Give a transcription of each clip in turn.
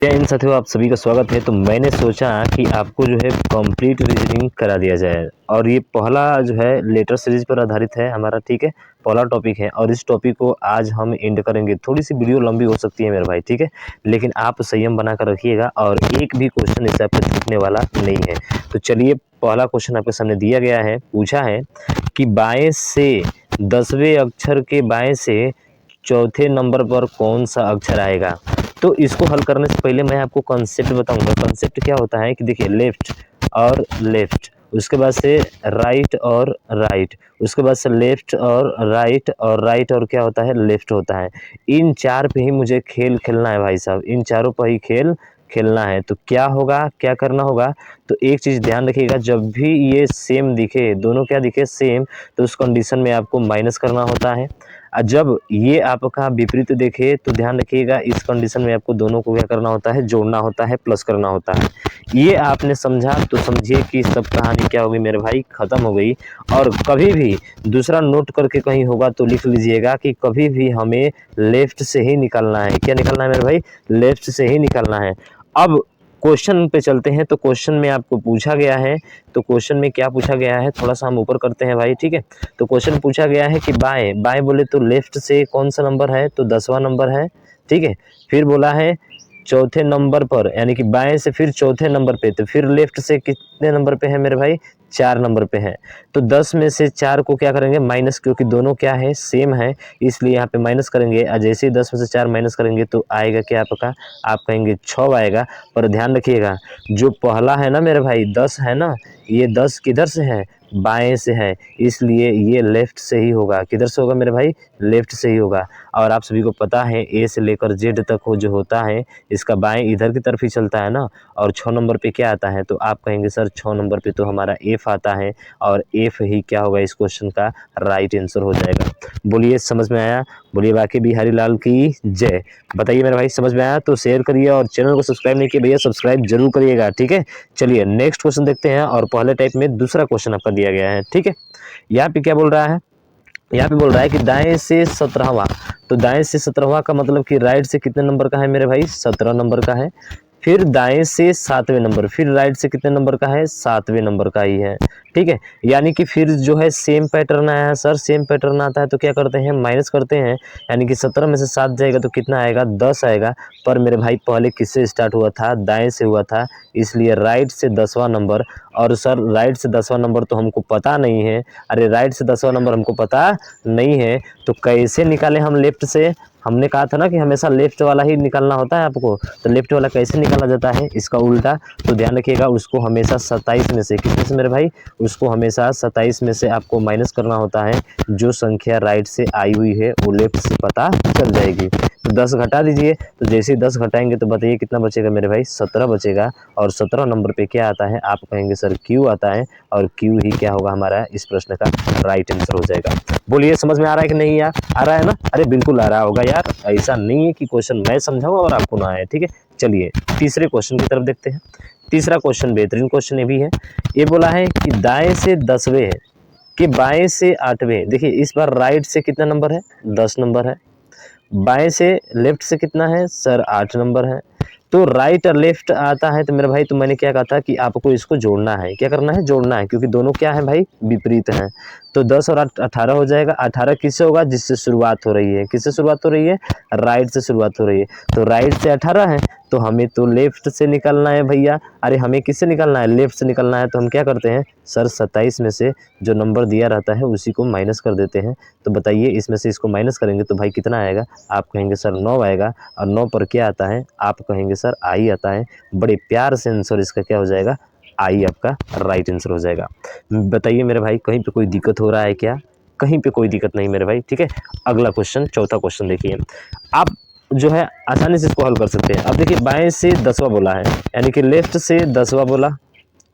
इन साथियों आप सभी का स्वागत है। तो मैंने सोचा कि आपको जो है कंप्लीट रीजनिंग करा दिया जाए और ये पहला जो है लेटर सीरीज पर आधारित है हमारा, ठीक है। पहला टॉपिक है और इस टॉपिक को आज हम एंड करेंगे। थोड़ी सी वीडियो लंबी हो सकती है मेरे भाई, ठीक है, लेकिन आप संयम बना कर रखिएगा और एक भी क्वेश्चन इस आपको छूटने वाला नहीं है। तो चलिए, पहला क्वेश्चन आपके सामने दिया गया है, पूछा है कि बाएं से 10वें अक्षर के बाएं से चौथे नंबर पर कौन सा अक्षर आएगा। तो इसको हल करने से पहले मैं आपको कॉन्सेप्ट बताऊंगा। कॉन्सेप्ट क्या होता है कि देखिए, लेफ्ट और लेफ्ट, उसके बाद से राइट और राइट, उसके बाद से लेफ्ट और राइट और क्या होता है, लेफ्ट होता है। इन चार पे ही मुझे खेल खेलना है भाई साहब, इन चारों पर ही खेल खेलना है। तो क्या होगा, क्या करना होगा, तो एक चीज़ ध्यान रखिएगा, जब भी ये सेम दिखे, दोनों क्या दिखे, सेम, तो उस कंडीशन में आपको माइनस करना होता है। और जब ये आपका विपरीत देखे तो ध्यान रखिएगा, इस कंडीशन में आपको दोनों को क्या करना होता है, जोड़ना होता है, प्लस करना होता है। ये आपने समझा तो समझिए कि सब कहानी क्या होगी मेरे भाई, ख़त्म हो गई। और कभी भी दूसरा नोट करके कहीं होगा तो लिख लीजिएगा कि कभी भी हमें लेफ्ट से ही निकलना है। क्या निकलना है मेरे भाई, लेफ्ट से ही निकलना है। अब क्वेश्चन पे चलते हैं। तो क्वेश्चन में आपको पूछा गया है, तो क्वेश्चन में क्या पूछा गया है, थोड़ा सा हम ऊपर करते हैं भाई, ठीक है। तो क्वेश्चन पूछा गया है कि बाएं, बाएं बोले तो लेफ्ट से कौन सा नंबर है, तो 10वां नंबर है, ठीक है। फिर बोला है चौथे नंबर पर, यानी कि बाएं से फिर चौथे नंबर पे, तो फिर लेफ्ट से कितने नंबर पे है मेरे भाई, 4 नंबर पे है। तो 10 में से 4 को क्या करेंगे, माइनस, क्योंकि दोनों क्या है, सेम है, इसलिए यहाँ पे माइनस करेंगे। और जैसे ही 10 में से 4 माइनस करेंगे तो आएगा क्या आपका, आप कहेंगे 6 आएगा। पर ध्यान रखिएगा, जो पहला है ना मेरे भाई, 10 है ना, ये 10 किधर से है, बाएं से है, इसलिए ये लेफ्ट से ही होगा। किधर से होगा मेरे भाई, लेफ्ट से ही होगा। और आप सभी को पता है ए से लेकर जेड तक हो जो होता है, इसका बाएं इधर की तरफ ही चलता है ना। और 6 नंबर पे क्या आता है, तो आप कहेंगे सर 6 नंबर पे तो हमारा एफ आता है, और एफ ही क्या होगा, इस क्वेश्चन का राइट आंसर हो जाएगा। बोलिए समझ में आया, बोलिए बाकी बिहारी लाल की जय। बताइए मेरे भाई, समझ में आया तो शेयर करिए, और चैनल को सब्सक्राइब नहीं किया भैया, सब्सक्राइब जरूर करिएगा, ठीक है। चलिए नेक्स्ट क्वेश्चन देखते हैं, और पहले टाइप में दूसरा क्वेश्चन आपका दिया गया है, ठीक है। यहाँ पे क्या बोल रहा है, यहाँ पे बोल रहा है कि दाएं से 17वां, तो दाएं से 17वां का मतलब कि राइट से कितने नंबर का है मेरे भाई, 17 नंबर का है। फिर दाएं से 7वें नंबर, फिर राइट से कितने नंबर का है, 7वें नंबर का ही है, ठीक है। यानी कि फिर जो है सेम पैटर्न आया है सर, सेम पैटर्न आता है तो क्या करते हैं, माइनस करते हैं। यानी कि 17 में से 7 जाएगा तो कितना आएगा, 10 आएगा। पर मेरे भाई पहले किससे स्टार्ट हुआ था, दाएं से हुआ था, इसलिए राइट से 10वां नंबर। और सर राइट से 10वां नंबर तो हमको पता नहीं है, अरे राइट से 10वां नंबर हमको पता नहीं है, तो कैसे निकाले हम लेफ्ट से। हमने कहा था ना कि हमेशा लेफ्ट वाला ही निकालना होता है आपको, तो लेफ्ट वाला कैसे निकाला जाता है, इसका उल्टा। तो ध्यान रखिएगा, उसको हमेशा 27 में से, कितने से मेरे भाई, उसको हमेशा 27 में से आपको माइनस करना होता है। जो संख्या राइट से आई हुई है वो लेफ्ट से पता चल जाएगी। तो 10 घटा दीजिए, तो जैसे ही 10 घटाएंगे तो बताइए कितना बचेगा मेरे भाई, 17 बचेगा। और 17 नंबर पे क्या आता है, आप कहेंगे सर क्यू आता है, और क्यू ही क्या होगा हमारा इस प्रश्न का राइट आंसर हो जाएगा। बोलिए समझ में आ रहा है कि नहीं यार, आ रहा है ना, अरे बिल्कुल आ रहा होगा यार, ऐसा नहीं है कि क्वेश्चन मैं समझाऊं और आपको ना आए, ठीक है। चलिए तीसरे क्वेश्चन की तरफ देखते हैं। तीसरा क्वेश्चन बेहतरीन क्वेश्चन ये भी है। ये बोला है कि दाएं से 10वें कि बाएं से 8वें। देखिए इस बार राइट से कितना नंबर है, 10 नंबर है। बाएं से लेफ्ट से कितना है सर, 8 नंबर है। तो राइट और लेफ्ट आता है तो मेरे भाई, तो मैंने क्या कहा था कि आपको इसको जोड़ना है। क्या करना है, जोड़ना है, क्योंकि दोनों क्या है भाई, विपरीत हैं। तो 10 और 8 18 हो जाएगा। 18 किससे होगा, जिससे शुरुआत हो रही है, किससे शुरुआत हो रही है, राइट से शुरुआत हो रही है। तो राइट से 18 है, तो हमें तो लेफ्ट से निकलना है भैया। अरे हमें किससे निकलना है, लेफ्ट से निकलना है। तो हम क्या करते हैं सर, 27 में से जो नंबर दिया रहता है उसी को माइनस कर देते हैं। तो बताइए इसमें से इसको माइनस करेंगे तो भाई कितना आएगा, आप कहेंगे सर 9 आएगा। और 9 पर क्या आता है, आप कहेंगे सर आई आता है। बड़े प्यार से आंसर इसका क्या हो जाएगा, आई आपका राइट आंसर हो जाएगा। बताइए मेरे भाई, कहीं पे कोई दिक्कत हो रहा है क्या, कहीं पे कोई दिक्कत नहीं मेरे भाई, ठीक है। अगला क्वेश्चन, चौथा क्वेश्चन देखिए, आप जो है आसानी से इसको हल कर सकते हैं। अब देखिए बाएं से 10वां बोला है, यानी कि लेफ्ट से 10वां बोला,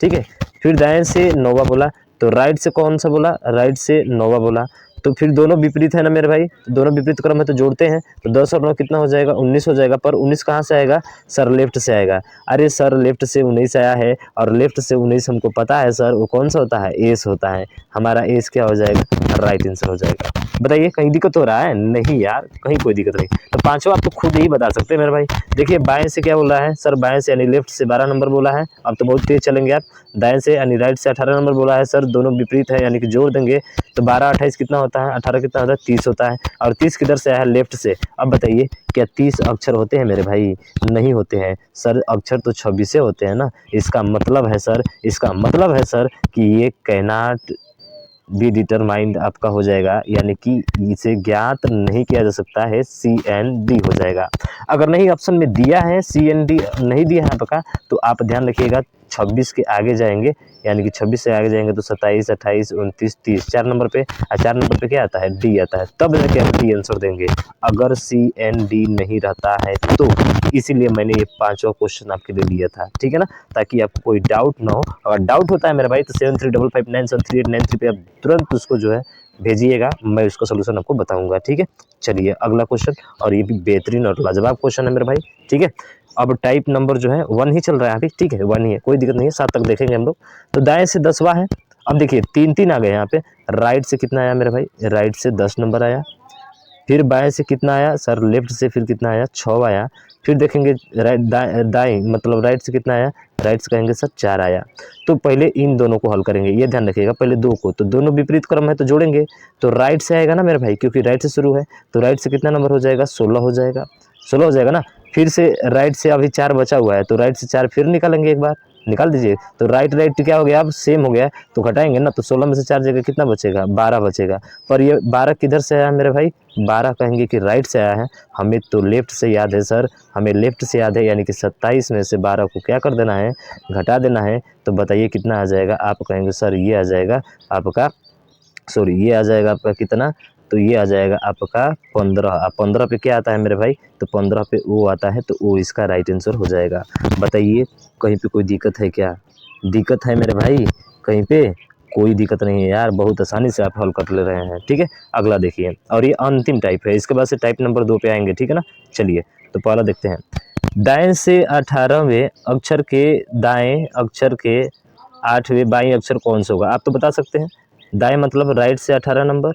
ठीक है। फिर दाएं से 9वां बोला, तो राइट से कौन सा बोला, राइट से 9वां बोला। तो फिर दोनों विपरीत है ना मेरे भाई, दोनों विपरीत क्रम है तो जोड़ते हैं। तो 10 और 9 कितना हो जाएगा, 19 हो जाएगा। पर 19 कहाँ से आएगा सर, लेफ्ट से आएगा। अरे सर लेफ्ट से 19 आया है, और लेफ्ट से 19 हमको पता है सर वो कौन सा होता है, एस होता है। हमारा एस क्या हो जाएगा, राइट आंसर हो जाएगा। बताइए कहीं दिक्कत हो रहा है? नहीं यार, कहीं कोई दिक्कत नहीं। तो पाँचवा आप तो खुद ही बता सकते हैं मेरे भाई। देखिए बाएँ से क्या बोला है सर, बाएँ से यानी लेफ्ट से 12 नंबर बोला है, अब तो बहुत तेज़ चलेंगे आप। दाएँ से यानी राइट से 18 नंबर बोला है सर, दोनों विपरीत है यानी कि जोड़ देंगे तो 12 28 कितना होता है, 18 कितना होता है, 30 होता है। और 30 किधर से आया है? लेफ्ट से। अब बताइए क्या 30 अक्षर होते हैं मेरे भाई? नहीं होते हैं सर, अक्षर तो 26 होते हैं ना। इसका मतलब है सर, इसका मतलब है सर कि ये कैनॉट बी डिटरमाइंड आपका हो जाएगा, यानी कि इसे ज्ञात नहीं किया जा सकता है, CND हो जाएगा। अगर नहीं ऑप्शन में दिया है CND नहीं दिया है आपका, तो आप ध्यान रखिएगा 26 के आगे जाएंगे, यानी कि 26 से आगे जाएंगे तो 27 28 29 30 4 नंबर पे, और 4 नंबर पे क्या आता है? D आता है, तब जाके आप D आंसर देंगे अगर CND नहीं रहता है तो। इसीलिए मैंने ये 5वां क्वेश्चन आपके लिए लिया था, ठीक है ना, ताकि आपको कोई डाउट ना हो। अगर डाउट होता है मेरे भाई तो 7355973893 पे आप तुरंत उसको जो है भेजिएगा, मैं उसका सोल्यूशन आपको बताऊंगा, ठीक है। चलिए अगला क्वेश्चन, और ये भी बेहतरीन और लाजवाब क्वेश्चन है मेरे भाई, ठीक है। अब टाइप नंबर जो है 1 ही चल रहा है अभी, ठीक है, 1 ही है, कोई दिक्कत नहीं है, 7 तक देखेंगे हम लोग। तो दाएं से 10वां है। अब देखिए 3 आ गए यहाँ पे। राइट से कितना आया मेरे भाई? राइट से 10 नंबर आया। फिर बाएं से कितना आया सर? लेफ्ट से फिर कितना आया? 6 आया। फिर देखेंगे राइट दाएं मतलब राइट से कितना आया? राइट से कहेंगे सर 4 आया। तो पहले इन दोनों को हल करेंगे, ये ध्यान रखिएगा, पहले दो को, तो दोनों विपरीत क्रम है तो जोड़ेंगे तो राइट से आएगा ना मेरे भाई, क्योंकि राइट से शुरू है। तो राइट से कितना नंबर हो जाएगा? 16 हो जाएगा, 16 हो जाएगा ना। फिर से राइट से अभी 4 बचा हुआ है, तो राइट से 4 फिर निकालेंगे, एक बार निकाल दीजिए। तो राइट राइट क्या हो गया? अब सेम हो गया, तो घटाएंगे ना, तो 16 में से 4 जगह कितना बचेगा? 12 बचेगा। पर ये 12 किधर से आया मेरे भाई? 12 कहेंगे कि राइट से आया है, हमें तो लेफ्ट से याद है सर, हमें लेफ्ट से याद है, यानी कि 27 में से 12 को क्या कर देना है? घटा देना है। तो बताइए कितना आ जाएगा? आप कहेंगे सर ये आ जाएगा आपका, सॉरी ये आ जाएगा आपका कितना? तो ये आ जाएगा आपका 15। अब 15 पे क्या आता है मेरे भाई? तो 15 पे ओ आता है, तो ओ इसका राइट आंसर हो जाएगा। बताइए कहीं पे कोई दिक्कत है क्या? दिक्कत है मेरे भाई कहीं पे? कोई दिक्कत नहीं है यार, बहुत आसानी से आप हल कर ले रहे हैं, ठीक है। अगला देखिए, और ये अंतिम टाइप है, इसके बाद से टाइप नंबर 2 पे आएंगे, ठीक है ना। चलिए तो पहला देखते हैं। दाएं से 18वें अक्षर के दाएं अक्षर के 8वें बाएं अक्षर कौन सा होगा? आप तो बता सकते हैं। दाएं मतलब राइट से 18 नंबर,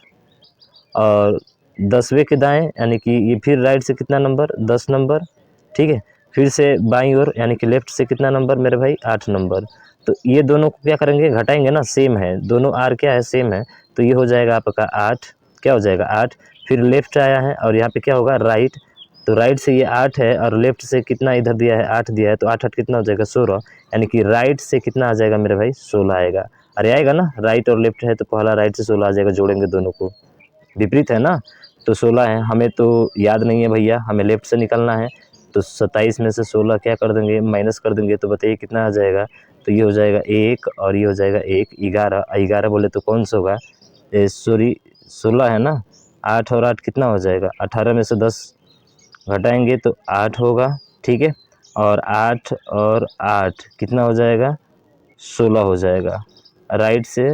और 10वें के दाएं यानी कि ये फिर राइट से कितना नंबर? 10 नंबर, ठीक है। फिर से बाईं ओर यानी कि लेफ्ट से कितना नंबर मेरे भाई? 8 नंबर। तो ये दोनों को क्या करेंगे? घटाएंगे ना, सेम है, दोनों आर क्या है? सेम है। तो ये हो जाएगा आपका 8, क्या हो जाएगा? 8। फिर लेफ्ट आया है और यहाँ पे क्या होगा? राइट। तो राइट से ये 8 है और लेफ्ट से कितना इधर दिया है? 8 दिया है, तो 8 8 कितना हो जाएगा? 16। यानी कि राइट से कितना आ जाएगा मेरे भाई? 16 आएगा। अरे आएगा ना, राइट और लेफ्ट है तो पहला राइट से 16 आ जाएगा, जोड़ेंगे दोनों को, विपरीत है ना, तो 16 है। हमें तो याद नहीं है भैया, हमें लेफ्ट से निकलना है, तो 27 में से 16 क्या कर देंगे? माइनस कर देंगे, तो बताइए कितना आ जाएगा? तो ये हो जाएगा 1 और ये हो जाएगा 1, 11। 11 बोले तो कौन सा होगा? सॉरी 16 है ना, 8 और 8 कितना हो जाएगा? 18 में से 10 घटाएंगे तो 8 होगा, ठीक है। और 8 और 8 कितना हो जाएगा? 16 हो जाएगा। राइट से,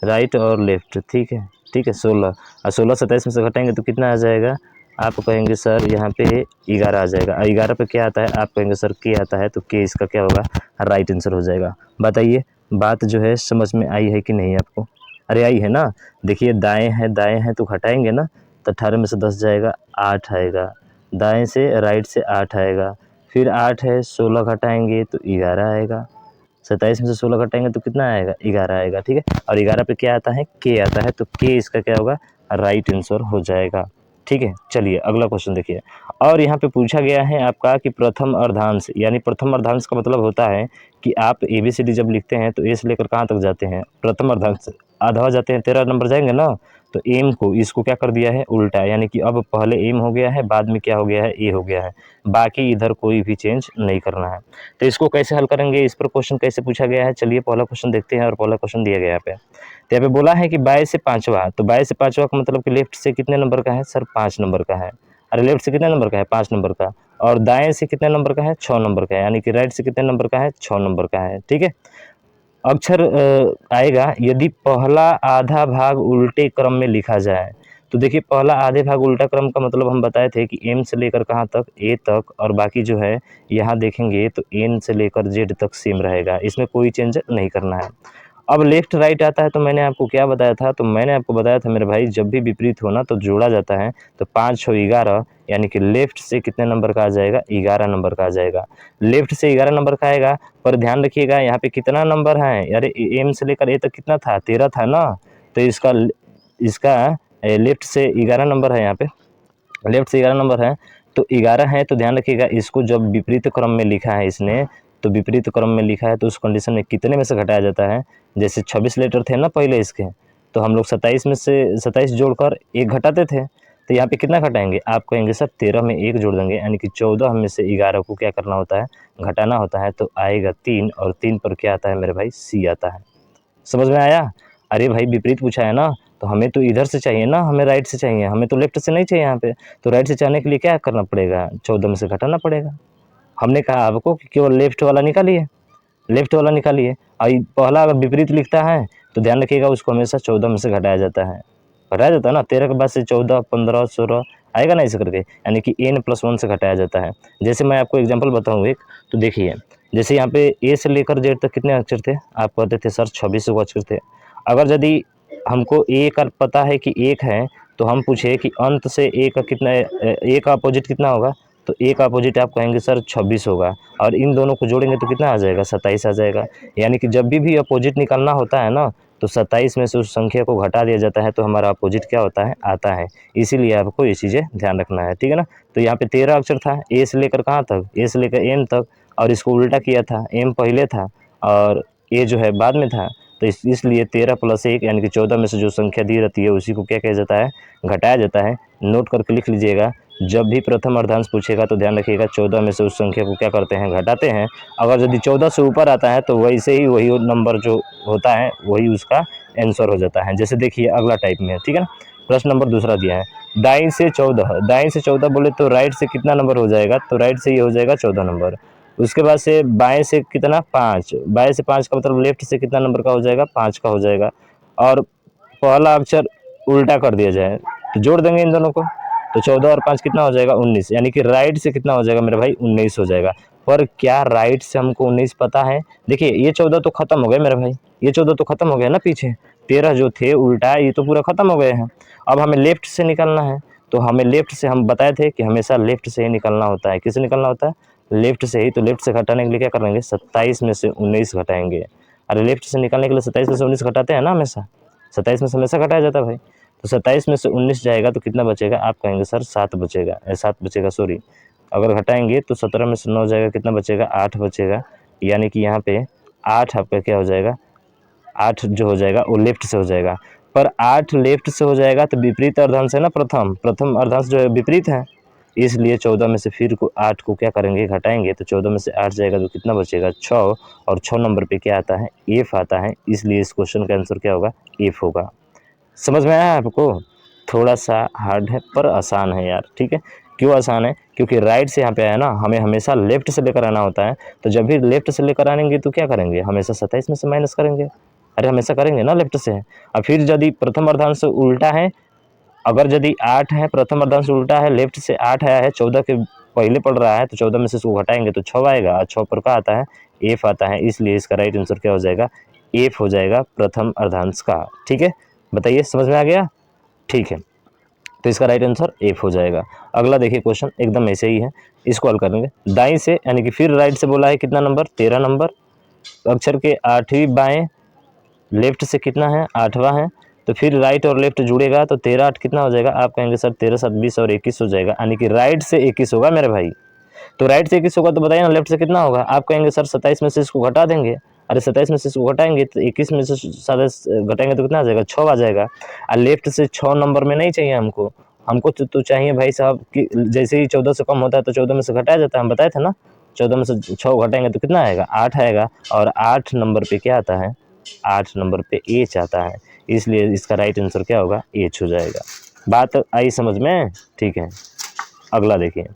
राइट और लेफ्ट, ठीक है, ठीक है, 16। और 16 27 में से घटाएंगे तो कितना आ जाएगा? आप कहेंगे सर यहाँ पे 11 आ जाएगा। और 11 पे क्या आता है? आप कहेंगे सर के आता है, तो के इसका क्या होगा? राइट आंसर हो जाएगा। बताइए बात जो है समझ में आई है कि नहीं आपको? अरे आई है ना। देखिए दाएं है तो घटाएंगे ना, तो 18 में से 10 जाएगा, 8 आएगा। दाएं से राइट से 8 आएगा, फिर 8 है, 16 घटाएंगे तो 11 आएगा। 27 में से 16 घटाएंगे तो कितना आएगा? 11 आएगा, ठीक है। और 11 पे क्या आता है? के आता है, तो के इसका क्या होगा? राइट आंसर हो जाएगा, ठीक है। चलिए अगला क्वेश्चन देखिए, और यहाँ पे पूछा गया है आपका कि प्रथम अर्धांश, यानी प्रथम अर्धांश का मतलब होता है कि आप ABCD जब लिखते हैं तो ए से लेकर कहाँ तक जाते हैं? प्रथम अर्धांश आधा जाते हैं, 13 नंबर जाएंगे ना, तो एम को इसको क्या कर दिया है? उल्टा, यानी कि अब पहले एम हो गया है, बाद में क्या हो गया है? ए हो गया है। बाकी इधर कोई भी चेंज नहीं करना है। तो इसको कैसे हल करेंगे? इस पर क्वेश्चन कैसे पूछा गया है? चलिए पहला क्वेश्चन देखते हैं, और पहला क्वेश्चन दिया गया यहाँ पे, तो यहाँ पे बोला है कि बाएं से 5वां, तो बाएं से 5वां का मतलब कि लेफ्ट से कितने नंबर का है सर? 5 नंबर का है। अरे लेफ्ट से कितने नंबर का है? 5 नंबर का। और दाएं से कितने नंबर का है? 6 नंबर का है। यानी कि राइट से कितने नंबर का है? 6 नंबर का है, ठीक है। अक्षर आएगा यदि पहला आधा भाग उल्टे क्रम में लिखा जाए। तो देखिए पहला आधे भाग उल्टा क्रम का मतलब हम बताए थे कि एम से लेकर कहाँ तक? ए तक, और बाकी जो है यहाँ देखेंगे तो एन से लेकर जेड तक सेम रहेगा, इसमें कोई चेंज नहीं करना है। अब लेफ्ट राइट आता है तो मैंने आपको क्या बताया था, तो मैंने आपको बताया था मेरे भाई जब भी विपरीत हो ना तो जोड़ा जाता है, तो 5 6 11 यानी कि लेफ्ट से कितने नंबर का आ जाएगा, 11 नंबर का आ जाएगा। लेफ्ट से 11 नंबर का आएगा, पर ध्यान रखिएगा यहाँ पे कितना नंबर है, अरे एम से लेकर ए तक कितना था, 13 था ना, तो इसका लेफ्ट से 11 नंबर है, यहाँ पे लेफ्ट से 11 नंबर है, तो 11 है, तो ध्यान रखिएगा इसको जब विपरीत क्रम में लिखा है इसने, तो विपरीत क्रम में लिखा है तो उस कंडीशन में कितने में से घटाया जाता है, जैसे 26 लेटर थे ना पहले इसके, तो हम लोग 27 में से 27 जोड़कर एक घटाते थे, तो यहाँ पे कितना घटाएंगे, आप कहेंगे सर 13 में एक जोड़ देंगे, यानी कि 14 में से 11 को क्या करना होता है, घटाना होता है, तो आएगा 3, और 3 पर क्या आता है मेरे भाई, सी आता है। समझ में आया? अरे भाई विपरीत पूछा है ना, तो हमें तो इधर से चाहिए ना, हमें राइट से चाहिए, हमें तो लेफ्ट से नहीं चाहिए यहाँ पे, तो राइट से चाहने के लिए क्या करना पड़ेगा, 14 में से घटाना पड़ेगा। हमने कहा आपको कि केवल लेफ्ट वाला निकालिए, लेफ्ट वाला निकालिए, और पहला अगर विपरीत लिखता है तो ध्यान रखिएगा उसको हमेशा 14 में से घटाया जाता है, घटाया जाता है ना, 13 के बाद से 14 15 16 आएगा ना ऐसे करके, यानी कि n+1 से घटाया जाता है। जैसे मैं आपको एग्जाम्पल बताऊँ एक, तो देखिए जैसे यहाँ पे ए से लेकर जेड तक कितने अक्षर थे, आप कहते थे सर 26 अक्षर थे। अगर यदि हमको ए का पता है कि 1 है, तो हम पूछे कि अंत से ए का कितना, ए का अपोजिट कितना होगा, तो ए का अपोजिट आप कहेंगे सर 26 होगा, और इन दोनों को जोड़ेंगे तो कितना आ जाएगा, 27 आ जाएगा। यानी कि जब भी अपोजिट निकालना होता है ना, तो 27 में से उस संख्या को घटा दिया जाता है, तो हमारा अपोजिट क्या होता है, आता है। इसीलिए आपको ये चीज़ें ध्यान रखना है, ठीक है ना। तो यहाँ पे 13 अक्षर था, ए से लेकर कहाँ तक, ए से लेकर एम तक, और इसको उल्टा किया था, एम पहले था और ए जो है बाद में था, तो इसलिए 13 + 1 यानी कि 14 में से जो संख्या दी रहती है उसी को क्या किया जाता है, घटाया जाता है। नोट करके लिख लीजिएगा, जब भी प्रथम अर्धांश पूछेगा तो ध्यान रखिएगा 14 में से उस संख्या को क्या करते हैं, घटाते हैं। अगर यदि 14 से ऊपर आता है तो वैसे ही वही नंबर जो होता है वही उसका आंसर हो जाता है। जैसे देखिए अगला टाइप में है, ठीक है ना। प्रश्न नंबर दूसरा दिया है, दाईं से 14, दाईं से 14 बोले तो राइट से कितना नंबर हो जाएगा, तो राइट से ये हो जाएगा 14 नंबर। उसके बाद से बाएं से कितना, 5, बाएं से 5 का मतलब लेफ्ट से कितना नंबर का हो जाएगा, 5 का हो जाएगा। और पहला अक्षर उल्टा कर दिया जाए तो जोड़ देंगे इन दोनों को, तो 14 और 5 कितना हो जाएगा, 19, यानी कि राइट से कितना हो जाएगा मेरे भाई, 19 हो जाएगा। पर क्या राइट से हमको 19 पता है, देखिए ये 14 तो खत्म हो गए मेरे भाई, ये 14 तो खत्म हो गया ना, पीछे 13 जो थे उल्टा ये तो पूरा खत्म हो गए हैं। अब हमें लेफ्ट से निकालना है, तो हमें लेफ्ट से, हम बताए थे कि हमेशा लेफ्ट से ही निकलना होता है। किससे निकलना होता है, लेफ्ट से ही। तो लेफ्ट से घटाने के लिए क्या करेंगे, 27 में से 19 घटाएंगे। अरे लेफ्ट से निकालने के लिए 27 में से 19 घटाते हैं ना हमेशा, 27 में से हमेशा घटाया जाता है भाई। तो 27 में से 19 जाएगा तो कितना बचेगा, आप कहेंगे सर 7 बचेगा, 7 बचेगा सॉरी। अगर घटाएंगे तो 17 में से 9 जाएगा, कितना बचेगा, 8 बचेगा। यानी कि यहाँ पे 8 आपका क्या हो जाएगा, 8 जो हो जाएगा वो लेफ्ट से हो जाएगा। पर 8 लेफ्ट से हो जाएगा तो विपरीत अर्धांश है ना, प्रथम अर्धांश जो है विपरीत है, इसलिए 14 में से फिर को 8 को क्या करेंगे, घटाएंगे, तो 14 में से 8 जाएगा तो कितना बचेगा, 6, और 6 नंबर पे क्या आता है, एफ आता है। इसलिए इस क्वेश्चन का आंसर क्या होगा, एफ होगा। समझ में आया आपको, थोड़ा सा हार्ड है पर आसान है यार, ठीक है। क्यों आसान है, क्योंकि राइट से यहाँ पे आया ना, हमें हमेशा लेफ्ट से लेकर आना होता है, तो जब भी लेफ्ट से लेकर आएंगे तो क्या करेंगे, हमेशा 27 में से माइनस करेंगे, अरे हमेशा करेंगे ना लेफ्ट से। और फिर यदि प्रथम अर्धांश उल्टा है, अगर यदि 8 है, प्रथम अर्धांश उल्टा है, लेफ्ट से 8 आया है, 14 के पहले पड़ रहा है, तो 14 में से इसको घटाएंगे तो 6 आएगा, और 6 पर का आता है, एफ आता है। इसलिए इसका राइट आंसर क्या हो जाएगा, एफ हो जाएगा प्रथम अर्धांश का, ठीक है। बताइए समझ में आ गया, ठीक है। तो इसका राइट आंसर एफ हो जाएगा। अगला देखिए क्वेश्चन एकदम ऐसे ही है, इसको हल करेंगे। दाईं से यानी कि फिर राइट से बोला है कितना नंबर, 13 नंबर, अक्षर के 8वीं बाएं, लेफ्ट से कितना है, 8वां है, तो फिर राइट और लेफ्ट जुड़ेगा तो 13 8 कितना हो जाएगा, आप कहेंगे सर 13 7 20 और 21 हो जाएगा, यानी कि राइट से 21 होगा मेरे भाई। तो राइट से 21 होगा तो बताइए ना लेफ्ट से कितना होगा, आप कहेंगे सर 27 में से इसको घटा देंगे। अरे 27 में से इसको घटाएंगे तो 21 में से सारे घटाएंगे तो कितना आ जाएगा, 6 आ जाएगा। और लेफ्ट से 6 नंबर में नहीं चाहिए हमको, हमको तो चाहिए भाई साहब कि जैसे ही 14 से कम होता है तो 14 में से घटाया जाता है, हम बताए थे ना। 14 में से 6 घटाएंगे तो कितना आएगा, 8 आएगा, और 8 नंबर पे क्या आता है, 8 नंबर पे एच आता है। इसलिए इसका राइट आंसर क्या होगा, एच हो जाएगा। बात आई समझ में, ठीक है। अगला देखिए,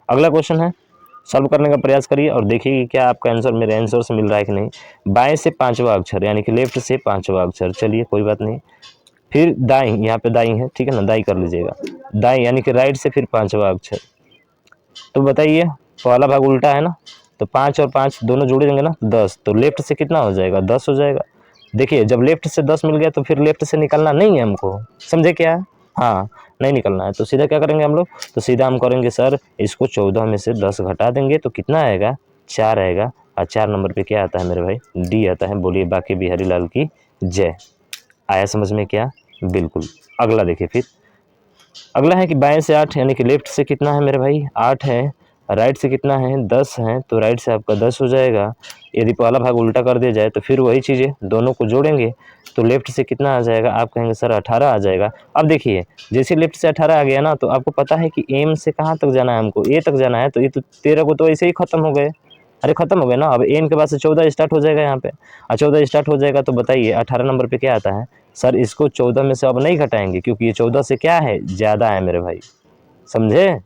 अगला क्वेश्चन है, सॉल्व करने का प्रयास करिए और देखिए कि क्या आपका आंसर मेरे आंसर से मिल रहा है कि नहीं। बाएं से 5वां अक्षर यानी कि लेफ्ट से 5वां अक्षर, चलिए कोई बात नहीं। फिर दाईं, यहाँ पे दाईं है, ठीक है ना, दाईं कर लीजिएगा। दाईं यानी कि राइट से फिर 5वां अक्षर, तो बताइए पहला भाग उल्टा है ना, तो 5 और 5 दोनों जोड़े देंगे ना, 10, तो लेफ्ट से कितना हो जाएगा, 10 हो जाएगा। देखिए जब लेफ्ट से 10 मिल गया तो फिर लेफ्ट से निकलना नहीं है हमको, समझे क्या? हाँ, नहीं निकलना है तो सीधा क्या करेंगे हम लोग, तो सीधा हम करेंगे सर इसको 14 में से 10 घटा देंगे तो कितना आएगा, 4 आएगा। और 4 नंबर पे क्या आता है मेरे भाई, डी आता है। बोलिए बाकी बिहारी लाल की जय। आया समझ में क्या? बिल्कुल। अगला देखिए फिर, अगला है कि बाएं से 8 यानी कि लेफ्ट से कितना है मेरे भाई, 8 है। राइट से कितना है, 10 है। तो राइट से आपका 10 हो जाएगा। यदि पहला भाग उल्टा कर दिया जाए तो फिर वही चीज़ें दोनों को जोड़ेंगे तो लेफ्ट से कितना आ जाएगा, आप कहेंगे सर 18 आ जाएगा। अब देखिए जैसे लेफ्ट से 18 आ गया ना, तो आपको पता है कि एम से कहाँ तक जाना है, हमको ए तक जाना है। तो ये तो 13 को तो ऐसे ही खत्म हो गए, अरे खत्म हो गए ना। अब एन के बाद से 14 स्टार्ट हो जाएगा यहाँ पे, और 14 स्टार्ट हो जाएगा तो बताइए 18 नंबर पे क्या आता है। सर इसको 14 में से अब नहीं घटाएंगे क्योंकि ये 14 से क्या है, ज़्यादा है मेरे भाई, समझे?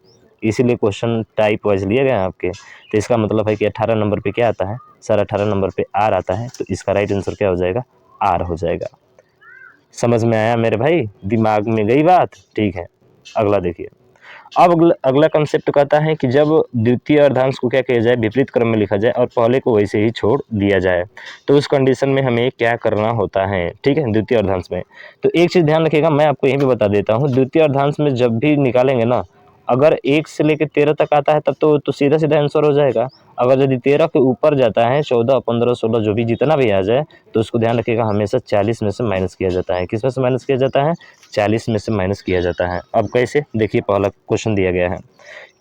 इसीलिए क्वेश्चन टाइप वाइज लिए गए हैं आपके। तो इसका मतलब है कि 18 नंबर पे क्या आता है, सर 18 नंबर पे आर आता है। तो इसका राइट आंसर क्या हो जाएगा, आर हो जाएगा। समझ में आया मेरे भाई, दिमाग में गई बात? ठीक है, अगला देखिए। अब अगला कंसेप्ट कहता है कि जब द्वितीय अर्धांश को क्या किया जाए, विपरीत क्रम में लिखा जाए और पहले को वैसे ही छोड़ दिया जाए, तो उस कंडीशन में हमें क्या करना होता है। ठीक है, द्वितीय अर्धांश में तो एक चीज़ ध्यान रखिएगा, मैं आपको यही भी बता देता हूँ। द्वितीय अर्धांश में जब भी निकालेंगे ना, अगर 1 से लेकर 13 तक आता है तब तो सीधा सीधा आंसर हो जाएगा। अगर यदि 13 के ऊपर जाता है, 14, 15, 16 जो भी जितना भी आ जाए, तो उसको ध्यान रखिएगा हमेशा 40 में से माइनस किया जाता है। किस में से माइनस किया जाता है, 40 में से माइनस किया जाता है। अब कैसे, देखिए पहला क्वेश्चन दिया गया है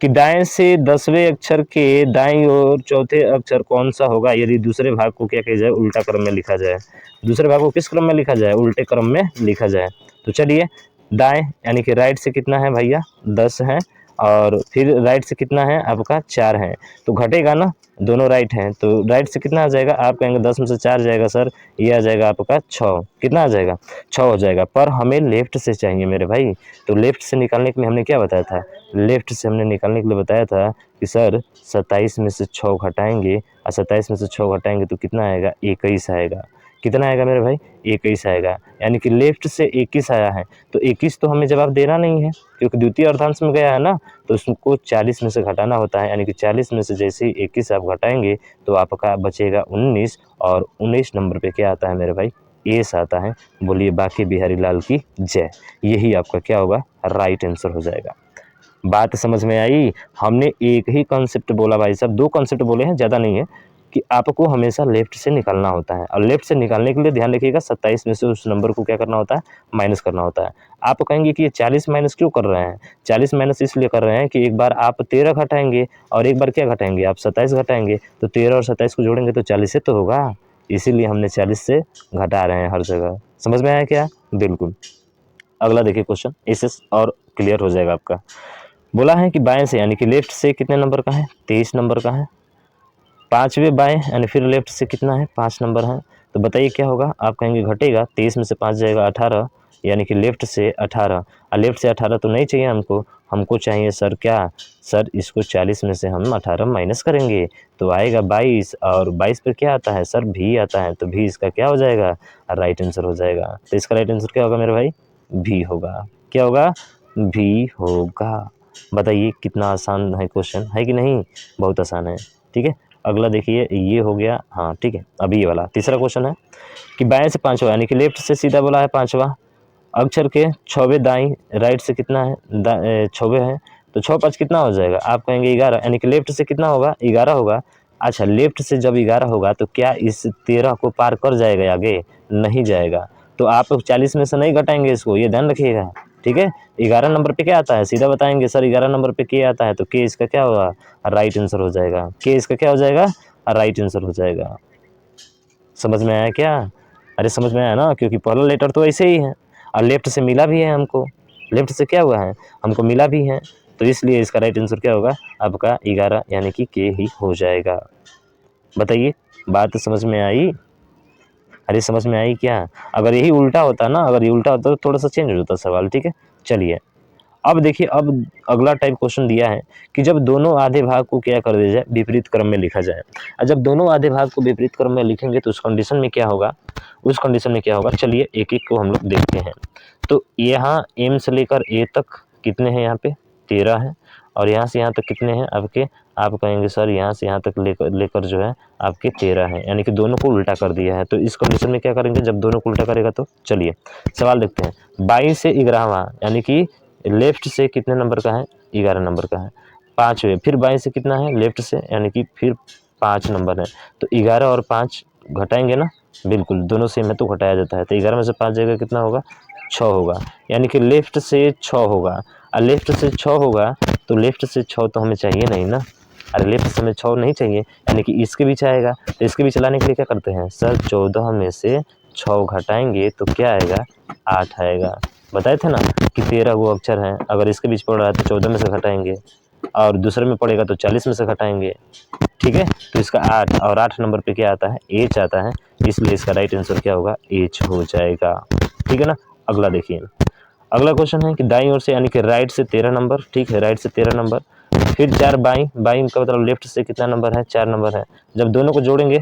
कि दाएं से 10वें अक्षर के दाईं ओर चौथे अक्षर कौन सा होगा यदि दूसरे भाग को क्या किया जाए, उल्टा क्रम में लिखा जाए। दूसरे भाग को किस क्रम में लिखा जाए, उल्टे क्रम में लिखा जाए। तो चलिए दाएं यानी कि राइट से कितना है भैया, 10 है, और फिर राइट से कितना है आपका, 4 है। तो घटेगा ना, दोनों राइट हैं तो राइट से कितना आ जाएगा, आप कहेंगे 10 में से 4 जाएगा सर, ये आ जाएगा आपका 6। कितना आ जाएगा, 6 हो जाएगा। पर हमें लेफ्ट से चाहिए मेरे भाई, तो लेफ्ट से निकालने के लिए हमने क्या बताया था, लेफ्ट से हमने निकालने के लिए बताया था कि सर 27 में से 6 घटाएंगे, और 27 में से 6 घटाएंगे तो कितना आएगा, 21 आएगा। कितना आएगा मेरे भाई, 21 आएगा। यानी कि लेफ्ट से 21 आया है, तो 21 तो हमें जवाब देना नहीं है क्योंकि द्वितीय अर्धांश में गया है ना, तो उसको 40 में से घटाना होता है। यानी कि 40 में से जैसे ही 21 आप घटाएंगे तो आपका बचेगा 19, और 19 नंबर पे क्या आता है मेरे भाई, एस आता है। बोलिए बाकी बिहारी लाल की जय। यही आपका क्या होगा, राइट आंसर हो जाएगा। बात समझ में आई? हमने एक ही कॉन्सेप्ट बोला भाई साहब, 2 कॉन्सेप्ट बोले हैं, ज़्यादा नहीं है, कि आपको हमेशा लेफ्ट से निकालना होता है। और लेफ्ट से निकालने के लिए ध्यान रखिएगा 27 में से उस नंबर को क्या करना होता है, माइनस करना होता है। आप कहेंगे कि ये 40 माइनस क्यों कर रहे हैं, 40 माइनस इसलिए कर रहे हैं कि एक बार आप 13 घटाएंगे और एक बार क्या घटाएंगे, आप 27 घटाएंगे, तो 13 और 27 को जोड़ेंगे तो 40 से तो होगा, इसीलिए हमने 40 से घटा रहे हैं हर जगह। समझ में आया क्या? बिल्कुल। अगला देखिए क्वेश्चन, इससे और क्लियर हो जाएगा आपका। बोला है कि बाएं से यानी कि लेफ्ट से कितने नंबर का है, 23 नंबर का है। 5वें बाएं यानी फिर लेफ्ट से कितना है, 5 नंबर है। तो बताइए क्या होगा, आप कहेंगे घटेगा, 23 में से 5 जाएगा 18, यानी कि लेफ्ट से 18। और लेफ्ट से 18 तो नहीं चाहिए हमको, हमको चाहिए सर क्या, सर इसको 40 में से हम 18 माइनस करेंगे तो आएगा 22, और 22 पर क्या आता है सर, भी आता है। तो भी इसका क्या हो जाएगा, राइट आंसर हो जाएगा। तो इसका राइट आंसर क्या होगा मेरे भाई, भी होगा। क्या होगा, भी होगा। बताइए कितना आसान है क्वेश्चन, है कि नहीं? बहुत आसान है। ठीक है, अगला देखिए, ये हो गया, हाँ ठीक है। अभी ये वाला तीसरा क्वेश्चन है कि बाएं से 5वां यानी कि लेफ्ट से सीधा बोला है 5वां अक्षर के 6वें दाईं, राइट से कितना है, 6वें है। तो 6 5 कितना हो जाएगा, आप कहेंगे 11, यानी कि लेफ्ट से कितना होगा, 11 होगा। अच्छा, लेफ्ट से जब 11 होगा तो क्या इस 13 को पार कर जाएगा, आगे नहीं जाएगा। तो आप 40 में से नहीं घटाएंगे इसको, ये ध्यान रखिएगा। ठीक है, 11 नंबर पे क्या आता है, सीधा बताएंगे सर 11 नंबर पे के आता है, तो के इसका क्या होगा, राइट आंसर हो जाएगा। के इसका क्या हो जाएगा, राइट आंसर हो जाएगा। समझ में आया क्या? अरे समझ में आया ना, क्योंकि पहला लेटर तो ऐसे ही है और लेफ्ट से मिला भी है हमको, लेफ्ट से क्या हुआ है, हमको मिला भी है, तो इसलिए इसका राइट आंसर क्या होगा आपका 11, यानी कि के ही हो जाएगा। बताइए बात समझ में आई? अरे समझ में आई क्या? अगर यही उल्टा होता ना, अगर ये उल्टा होता तो थोड़ा सा चेंज हो जाता सवाल। ठीक है, चलिए अब देखिए, अब अगला टाइप क्वेश्चन दिया है कि जब दोनों आधे भाग को क्या कर दिया जाए, विपरीत क्रम में लिखा जाए। और जब दोनों आधे भाग को विपरीत क्रम में लिखेंगे तो उस कंडीशन में क्या होगा, उस कंडीशन में क्या होगा, चलिए एक एक को हम लोग देखते हैं। तो यहाँ एम से लेकर ए तक कितने हैं, यहाँ पे 13 है, और यहाँ से यहाँ तक कितने हैं आपके, आप कहेंगे सर यहाँ से यहाँ तक लेकर जो है आपके 13 है, यानी कि दोनों को उल्टा कर दिया है। तो इस कंडीशन में क्या करेंगे, जब दोनों को उल्टा करेगा तो चलिए सवाल देखते हैं। 22 से 11वां यानी कि लेफ्ट से कितने नंबर का है, 11 नंबर का है। 5वें फिर 22 से कितना है लेफ्ट से, यानी कि फिर 5 नंबर है। तो 11 और 5 घटाएंगे ना, बिल्कुल दोनों सेम है तो घटाया जाता है। तो 11 में से 5 जाएगा कितना होगा, 6 होगा, यानी कि लेफ्ट से 6 होगा। और लेफ्ट से 6 होगा तो लेफ्ट से 6 तो हमें चाहिए नहीं ना, अरे लेफ्ट से हमें 6 नहीं चाहिए, यानी कि इसके बीच आएगा। तो इसके बीच लाने के लिए क्या करते हैं सर, 14 में से 6 घटाएंगे तो क्या आएगा, 8 आएगा। बताए थे ना कि 13 वो अक्षर हैं, अगर इसके बीच पड़ रहा है तो 14 में से घटाएंगे, और दूसरे में पड़ेगा तो 40 में से घटाएंगे, ठीक है। तो इसका 8 और 8 नंबर पे क्या आता है, एच आता है, इसलिए इसका राइट आंसर क्या होगा, एच हो जाएगा, ठीक है ना। अगला देखिए, अगला क्वेश्चन है कि दाईं ओर से यानी कि राइट से 13 नंबर, ठीक है, राइट से 13 नंबर, फिर 4 बाईं, बाईं का मतलब लेफ्ट से कितना नंबर है, 4 नंबर है। जब दोनों को जोड़ेंगे,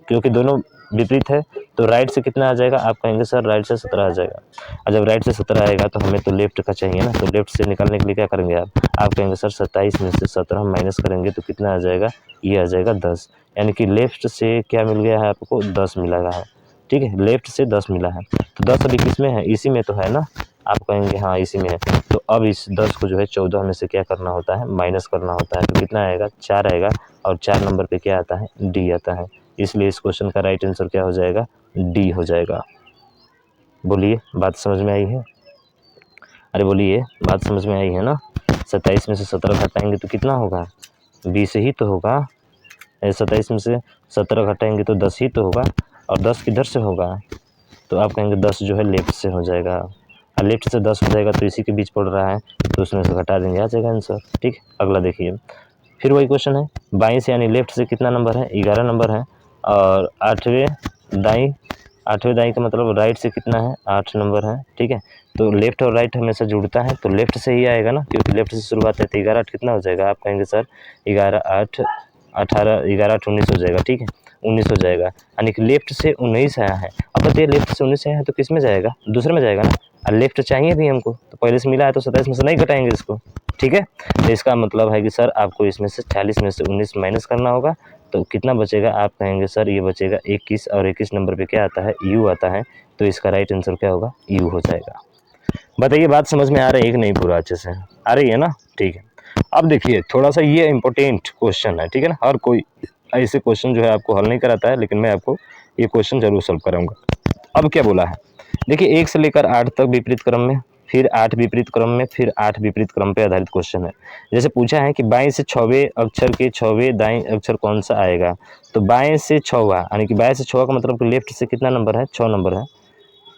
क्योंकि दोनों विपरीत है, तो राइट से कितना आ जाएगा, आप कहेंगे सर राइट से 17 आ जाएगा। और जब राइट से 17 आएगा तो हमें तो लेफ्ट का चाहिए ना, तो लेफ्ट से निकालने के लिए क्या करेंगे आप कहेंगे सर 27 में से 17 माइनस करेंगे तो कितना आ जाएगा, ये आ जाएगा 10, यानी कि लेफ्ट से क्या मिल गया है आपको, 10 मिला है, ठीक है, लेफ्ट से 10 मिला है। तो 10 अभी किस में है, इसी में तो है ना, आप कहेंगे हाँ इसी में है। तो अब इस 10 को जो है 14 में से क्या करना होता है, माइनस करना होता है, तो कितना आएगा, 4 आएगा, और 4 नंबर पे क्या आता है, डी आता है, इसलिए इस क्वेश्चन का राइट आंसर क्या हो जाएगा, डी हो जाएगा। बोलिए बात समझ में आई है, अरे बोलिए बात समझ में आई है ना। 27 में से 17 घटाएंगे तो कितना होगा, 20 ही तो होगा। 27 में से 17 घटाएंगे तो 10 ही तो होगा, और 10 किधर से होगा, तो आप कहेंगे 10 जो है लेफ्ट से हो जाएगा, और लेफ्ट से 10 हो जाएगा तो इसी के बीच पड़ रहा है, तो उसमें से घटा देंगे, आ जाएगा आंसर, ठीक। अगला देखिए, फिर वही क्वेश्चन है, बाईं से यानी लेफ्ट से कितना नंबर है, 11 नंबर है, और 8वें दाईं, 8वें दाईं का मतलब राइट से कितना है, 8 नंबर है, ठीक है। तो लेफ्ट और राइट हमेशा जुड़ता है तो लेफ्ट से ही आएगा ना, क्योंकि लेफ्ट से शुरुआत है। तो 11 8 कितना हो जाएगा, आप कहेंगे सर 11 8 18, 11 8 19 हो जाएगा, ठीक है, 19 हो जाएगा, यानी कि लेफ्ट से 19 आया है। अब बताइए लेफ्ट से 19 आया है तो किस में जाएगा, दूसरे में जाएगा ना, और लेफ्ट चाहिए भी हमको, तो पहले से मिला है तो 27 में से नहीं घटाएंगे इसको, ठीक है। तो इसका मतलब है कि सर आपको इसमें से 40 में से 19 माइनस करना होगा, तो कितना बचेगा, आप कहेंगे सर ये बचेगा 21, और 21 नंबर पे क्या आता है, यू आता है, तो इसका राइट आंसर क्या होगा, यू हो जाएगा। बताइए बात समझ में आ रही है कि नहीं, पूरा अच्छे से आ रही है ना, ठीक है। अब देखिए थोड़ा सा ये इंपॉर्टेंट क्वेश्चन है, ठीक है ना, हर कोई ऐसे क्वेश्चन जो है आपको हल नहीं कराता है, लेकिन मैं आपको ये क्वेश्चन जरूर सॉल्व कराऊंगा। अब क्या बोला है, देखिए 1 से लेकर 8 तक विपरीत क्रम में, फिर 8 विपरीत क्रम में, फिर 8 विपरीत क्रम पे आधारित क्वेश्चन है। जैसे पूछा है कि बाएं से 6वें अक्षर के 6वें दाएं अक्षर कौन सा आएगा, तो बाएं से 6वां यानी कि बाएं से 6वां का मतलब लेफ्ट से कितना नंबर है, 6 नंबर है।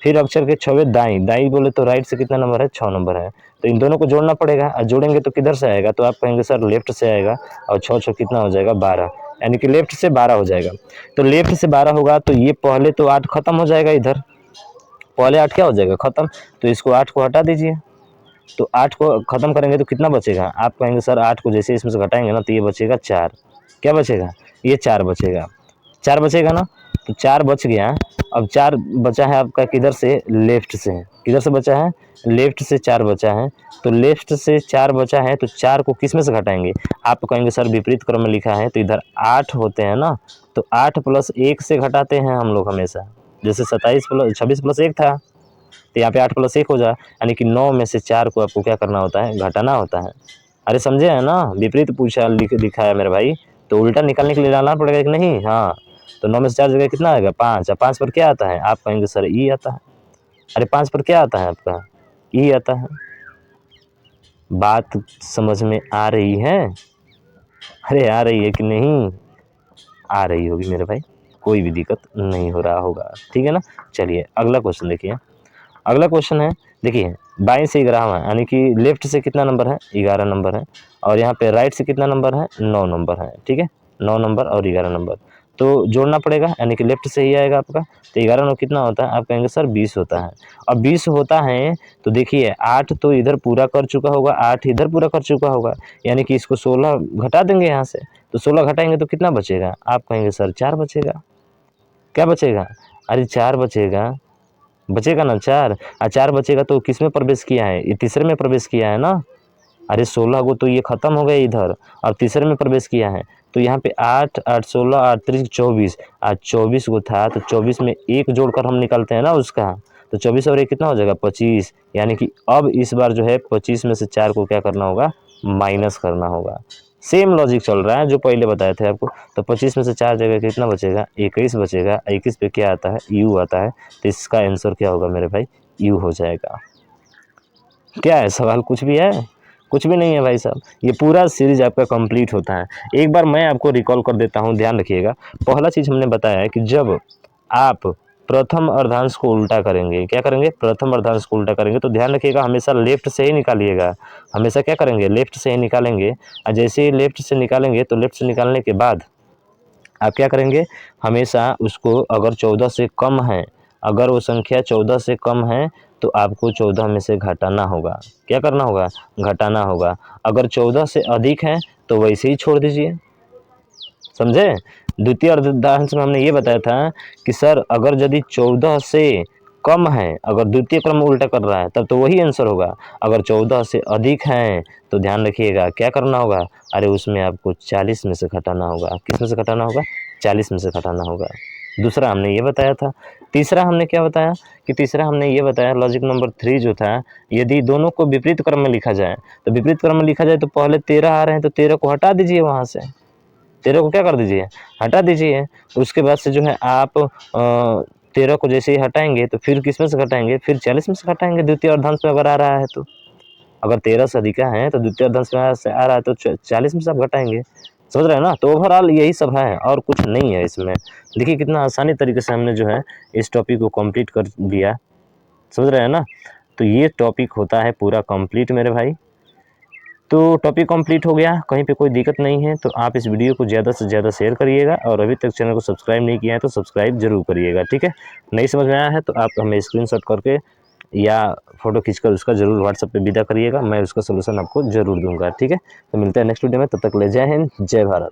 फिर अक्षर के 6वें दाईं, दाईं बोले तो राइट से कितना नंबर है, 6 नंबर है। तो इन दोनों को जोड़ना पड़ेगा, और जोड़ेंगे तो किधर से आएगा, तो आप कहेंगे सर लेफ्ट से आएगा, और 6 6 कितना हो जाएगा, 12, यानी कि लेफ्ट से 12 हो जाएगा। तो लेफ्ट से 12 होगा तो ये पहले तो 8 खत्म हो जाएगा, इधर पहले 8 क्या हो जाएगा, खत्म, तो इसको 8 को हटा दीजिए। तो 8 को खत्म करेंगे तो कितना बचेगा, आप कहेंगे सर 8 को जैसे इसमें से घटाएंगे ना तो ये बचेगा 4, क्या बचेगा, ये 4 बचेगा, 4 बचेगा ना, तो 4 बच गया। अब 4 बचा है आपका किधर से, लेफ्ट से, किधर से बचा है, लेफ्ट से 4 बचा है। तो लेफ्ट से 4 बचा है तो 4 को किस में से घटाएंगे, आप कहेंगे सर विपरीत क्रम में लिखा है तो इधर 8 होते हैं ना, तो 8 प्लस 1 से घटाते हैं हम लोग हमेशा, जैसे 26 प्लस 1 था, तो यहाँ पे 8 प्लस 1 हो जाए, यानी कि 9 में से 4 को आपको क्या करना होता है, घटाना होता है। अरे समझे है ना, विपरीत पूछा लिखा है मेरे भाई, तो उल्टा निकालने के लिए डालना पड़ेगा कि नहीं, हाँ। तो 9 में से 4 जगह कितना आएगा, 5, और 5 पर क्या आता है, आप कहेंगे सर ई आता है। अरे 5 पर क्या आता है आपका, ई आता है। बात समझ में आ रही है, अरे आ रही है कि नहीं, आ रही होगी मेरे भाई, कोई भी दिक्कत नहीं हो रहा होगा, ठीक है ना। चलिए अगला क्वेश्चन देखिए, अगला क्वेश्चन है, देखिए बाएं से 11वां यानी कि लेफ्ट से कितना नंबर है, 11 नंबर है, और यहाँ पे राइट से कितना नंबर है, 9 नंबर है, ठीक है, 9 नंबर और 11 नंबर, तो जोड़ना पड़ेगा, यानी कि लेफ्ट से ही आएगा आपका। तो 11 9 कितना होता है, आप कहेंगे सर 20 होता है। अब 20 होता है तो देखिए 8 तो इधर पूरा कर चुका होगा, 8 इधर पूरा कर चुका होगा, यानी कि इसको 16 घटा देंगे यहाँ से, तो 16 घटाएंगे तो कितना बचेगा, आप कहेंगे सर 4 बचेगा, क्या बचेगा, अरे 4 बचेगा, बचेगा ना 4, और 4 बचेगा तो किस में प्रवेश किया है, ये तीसरे में प्रवेश किया है ना, अरे 16 गो तो ये खत्म हो गए इधर और तीसरे में प्रवेश किया है। तो यहाँ पे 8 8 16 8 3 24, आज 24 गो था तो 24 में एक जोड़कर हम निकालते हैं ना उसका, तो 24 और एक कितना हो जाएगा 25। यानी कि अब इस बार जो है 25 में से 4 को क्या करना होगा, माइनस करना होगा। सेम लॉजिक चल रहा है जो पहले बताए थे आपको। तो 25 में से 4 जगह कितना बचेगा, 21 बचेगा। 21 पे क्या आता है, यू आता है। तो इसका आंसर क्या होगा मेरे भाई, यू हो जाएगा। क्या है सवाल, कुछ भी है? कुछ भी नहीं है भाई साहब, ये पूरा सीरीज आपका कंप्लीट होता है। एक बार मैं आपको रिकॉल कर देता हूँ, ध्यान रखिएगा। पहला चीज़ हमने बताया है कि जब आप प्रथम अर्धांश को उल्टा करेंगे, क्या करेंगे, प्रथम अर्धांश को उल्टा करेंगे, तो ध्यान रखिएगा हमेशा लेफ्ट से ही निकालिएगा। हमेशा क्या करेंगे, लेफ्ट से ही निकालेंगे। और जैसे ही लेफ्ट से निकालेंगे तो लेफ्ट से निकालने के बाद आप क्या करेंगे, हमेशा उसको अगर 14 से कम है, अगर वो संख्या 14 से कम है तो आपको 14 में से घटाना होगा। क्या करना होगा, घटाना होगा। अगर 14 से अधिक है तो वैसे ही छोड़ दीजिए, समझे। द्वितीय अर्धांश में हमने ये बताया था कि सर अगर यदि 14 से कम है, अगर द्वितीय क्रम में उल्टा कर रहा है तब तो वही आंसर होगा। अगर 14 से अधिक है तो ध्यान रखिएगा क्या करना होगा, अरे उसमें आपको 40 में से घटाना होगा। किस में से घटाना होगा, 40 में से घटाना होगा। दूसरा हमने ये बताया था। तीसरा हमने क्या बताया कि तीसरा हमने ये बताया, लॉजिक नंबर 3 जो था, यदि दोनों को विपरीत क्रम में लिखा जाए, तो विपरीत क्रम में लिखा जाए तो पहले 13 आ रहे हैं तो 13 को हटा दीजिए, वहाँ से 13 को क्या कर दीजिए, हटा दीजिए। उसके बाद से जो है आप 13 को जैसे ही हटाएंगे तो फिर किस में से घटाएंगे, फिर 40 में से घटाएंगे। द्वितीय अर्धांश में अगर आ रहा है तो, अगर 13 से अधिक है तो द्वितीय अर्धांश में आ रहा है तो 40 में से आप घटाएंगे। समझ रहे हैं ना। तो ओवरऑल यही सब है और कुछ नहीं है इसमें। देखिए कितना आसानी तरीके से हमने जो है इस टॉपिक को कंप्लीट कर दिया, समझ रहे हैं ना। तो ये टॉपिक होता है पूरा कंप्लीट मेरे भाई। तो टॉपिक कंप्लीट हो गया, कहीं पे कोई दिक्कत नहीं है तो आप इस वीडियो को ज़्यादा से ज़्यादा शेयर करिएगा, और अभी तक चैनल को सब्सक्राइब नहीं किया है तो सब्सक्राइब जरूर करिएगा, ठीक है। नहीं समझ में आया है तो आप हमें स्क्रीनशॉट करके या फ़ोटो खींचकर उसका ज़रूर व्हाट्सएप पे विदा करिएगा, मैं उसका सोल्यूशन आपको ज़रूर दूंगा, ठीक है। तो मिलते हैं नेक्स्ट वीडियो में, तब तक ले जय हिंद जय भारत।